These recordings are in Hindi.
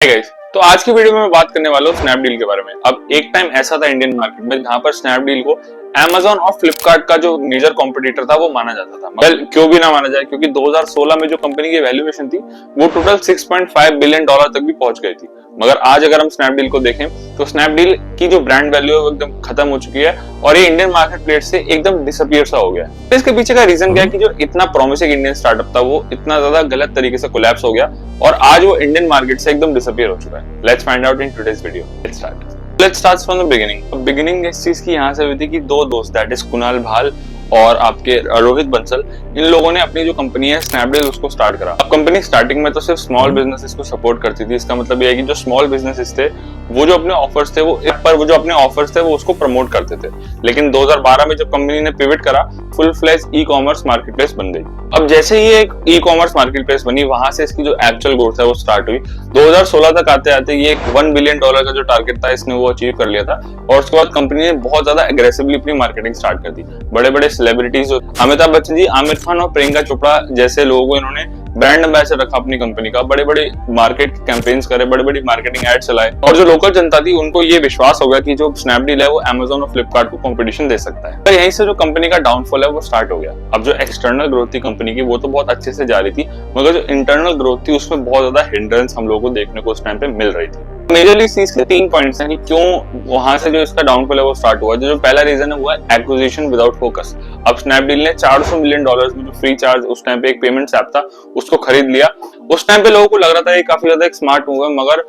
Hey guys, तो आज की वीडियो में मैं बात करने वाला हूँ स्नैपडील के बारे में। अब एक टाइम ऐसा था इंडियन मार्केट में जहां पर स्नैपडील को Amazon और फ्लिपकार्ट का जो मेजर कॉम्पिटिटर था वो माना जाता था। मगर क्यों भी ना माना जाए, क्योंकि 2016 में जो कंपनी की वैल्यूएशन थी वो टोटल 6.5 बिलियन डॉलर तक भी पहुंच गई थी। मगर आज अगर हम स्नैपडील को देखें तो स्नैपडील की जो ब्रांड वैल्यू है वो एकदम खत्म हो चुकी है और ये इंडियन मार्केट प्लेस से एकदम डिसअपियर सा हो गया है। इसके पीछे का रीजन क्या है कि जो इतना प्रॉमिसिंग इंडियन स्टार्टअप था वो इतना ज्यादा गलत तरीके से कोलैप्स हो गया और आज वो इंडियन मार्केट से एकदम डिसअपियर हो चुका है। Let's find out in today's video. Let's start from the beginning. Beginning इस चीज की यहाँ से हुई थी कि दो दोस्त दैट इज कुणाल भाल और आपके रोहित बंसल, इन लोगों ने अपनी जो कंपनी है स्नैपडील उसको स्टार्ट करा। अब कंपनी स्टार्टिंग में तो सिर्फ स्मॉल बिजनेसेस को सपोर्ट करती थी। इसका मतलब ये है कि जो स्मॉल बिजनेसेस थे वो जो अपने ऑफर्स थे वो उसको प्रमोट करते थे। लेकिन 2012 में जब कंपनी ने पिवट करा, full fledge e commerce marketplace बन गई। अब जैसे ही एक ई कॉमर्स मार्केट प्लेस बनी, वहां से इसकी जो एक्चुअल ग्रोथ है वो स्टार्ट हुई। 2016 तक आते आते ये $1 बिलियन का जो टारगेट था इसने वो अचीव कर लिया था। और उसके बाद कंपनी ने बहुत ज्यादा एग्रेसिवली अपनी मार्केटिंग स्टार्ट कर दी। बड़े बड़े सेलिब्रिटीज, अमिताभ बच्चन जी, आमिर खान और प्रियंका चोपड़ा जैसे लोगों को इन्होंने ब्रांड एम्बेसडर रखा अपनी कंपनी का। बड़े बड़े मार्केट कैंपेन्स करे, बड़े बड़ी मार्केटिंग एड चलाए और जो लोकल जनता थी उनको ये विश्वास हो गया कि जो स्नैपडील है वो Amazon और फ्लिपकार्ट को कंपटीशन दे सकता है। तो यहीं से जो कंपनी का डाउनफॉल है वो स्टार्ट हो गया। अब जो एक्सटर्नल ग्रोथ थी कंपनी की वो तो बहुत अच्छे से जा रही थी, मगर जो इंटरनल ग्रोथ थी उसमें बहुत ज्यादा हिंड्रेंस हम लोगों को देखने को उस टाइम पे मिल रही थी। मेजरली इस चीज के 3 पॉइंट्स हैं कि क्यों वहां से जो इसका डाउनफॉल है वो स्टार्ट हुआ। जो पहला रीजन है वो है एक्विजिशन विदाउट फोकस। अब स्नैपडील ने $400 मिलियन में जो फ्री चार्ज उस टाइम पे एक पेमेंट्स ऐप था उसको खरीद लिया। उस टाइम पे लोगों को लग रहा था ये काफी ज्यादा एक स्मार्ट मूव है, मगर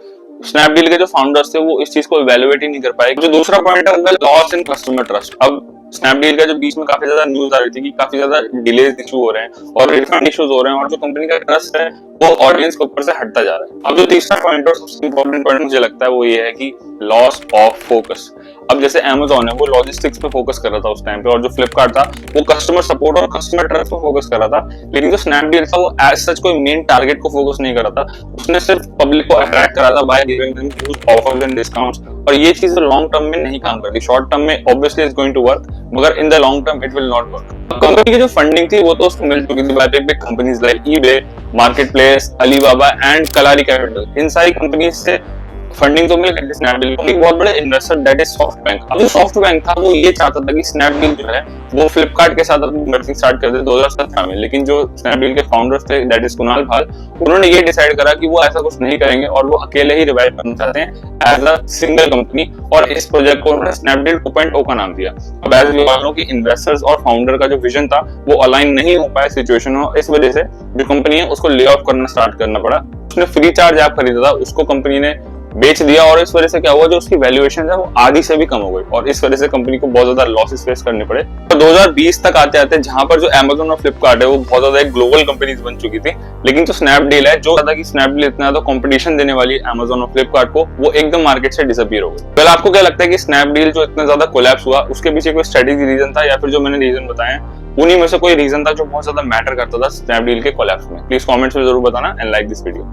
स्नैपडील के जो फाउंडर्स थे वो इस चीज को इवैल्यूएट ही नहीं कर पाए। जो दूसरा पॉइंट है वो लॉस इन कस्टमर ट्रस्ट। अब स्नैपडील का जो बीच में काफी ज्यादा न्यूज आ रही थी कि काफी ज्यादा डिलेज इशू हो रहे हैं और रिफंड इश्यूज हो रहे हैं और जो कंपनी का ट्रस्ट है वो ऑडियंस के ऊपर से हटता जा रहा है। अब जो तीसरा पॉइंट और सबसे इंपॉर्टेंट पॉइंट मुझे लगता है वो ये है कि लॉस ऑफ फोकस। अब जैसे Amazon है वो लॉजिस्टिक्स पे फोकस कर रहा था उस टाइम पे, और जो फ्लिपकार्ट था वो कस्टमर सपोर्ट और कस्टमर ट्रस्ट पे फोकस कर रहा था। लेकिन जो स्नैपडील था वो एज सच कोई मेन टारगेट को फोकस नहीं कर रहा था। उसने सिर्फ पब्लिक को अट्रैक्ट करा था by giving them huge offers and discounts, और ये चीजें लॉन्ग टर्म में नहीं काम करती। शॉर्ट टर्म में obviously it's going to work, मगर in the long term it will not work. Company की जो फंडिंग थी वो तो उसको मिल चुकी थी by big big companies like eBay, market place, Alibaba and Kalaari Capital. इन सारी कंपनीज से फंडिंग तो मिल गई स्नैपडील को। एक बहुत बड़े इन्वेस्टर दैट इज सॉफ्टबैंक। अब जो सॉफ्टबैंक था वो ये चाहता था कि स्नैपडील जो है वो फ्लिपकार्ट के साथ अपनी मर्जिंग स्टार्ट कर दे 2017 में। लेकिन जो स्नैपडील के फाउंडर्स थे दैट इज कुणाल भाल, उन्होंने ये डिसाइड करा कि वो ऐसा कुछ नहीं करेंगे और वो अकेले ही रिवाइव करना चाहते हैं एज अ सिंगल कंपनी, और इस प्रोजेक्ट को उन्होंने स्नैपडील 2.0 का नाम दिया। अब एज वी ऑल नो कि इन्वेस्टर्स और फाउंडर का जो विजन था वो अलाइन नहीं हो पाया सिचुएशन में, इस वजह से जो कंपनी है उसको ले ऑफ करना स्टार्ट करना पड़ा। उसने फ्री चार्ज ऐप खरीदा था, उसको कंपनी ने बेच दिया और इस वजह से क्या हुआ, जो उसकी वैल्यूएशन है वो आधी से भी कम हो गई और इस वजह से कंपनी को बहुत ज्यादा लॉसेस फेस करने पड़े। तो 2020 तक आते आते जहां पर जो Amazon और फ्लिपकार्ट है वो बहुत ज्यादा एक ग्लोबल कंपनीज बन चुकी थी, लेकिन जो स्नैपडील है जो ज्यादा कि स्नैपडील इतना ज्यादा कंपटीशन देने वाली है Amazon और फ्लिपकार्ट को, वो एकदम मार्केट से डिसअपीयर हो गई। पहले आपको क्या लगता है कि स्नैपडील जो इतना ज्यादा कोलैप्स हुआ उसके पीछे कोई स्ट्रेटेजी रीजन था, या फिर जो मैंने रीजन बताए उन्हीं में से कोई रीजन था जो बहुत ज्यादा मैटर करता था स्नैपडील के कोलैप्स में? प्लीज कमेंट्स में जरूर बताना एंड लाइक दिस वीडियो।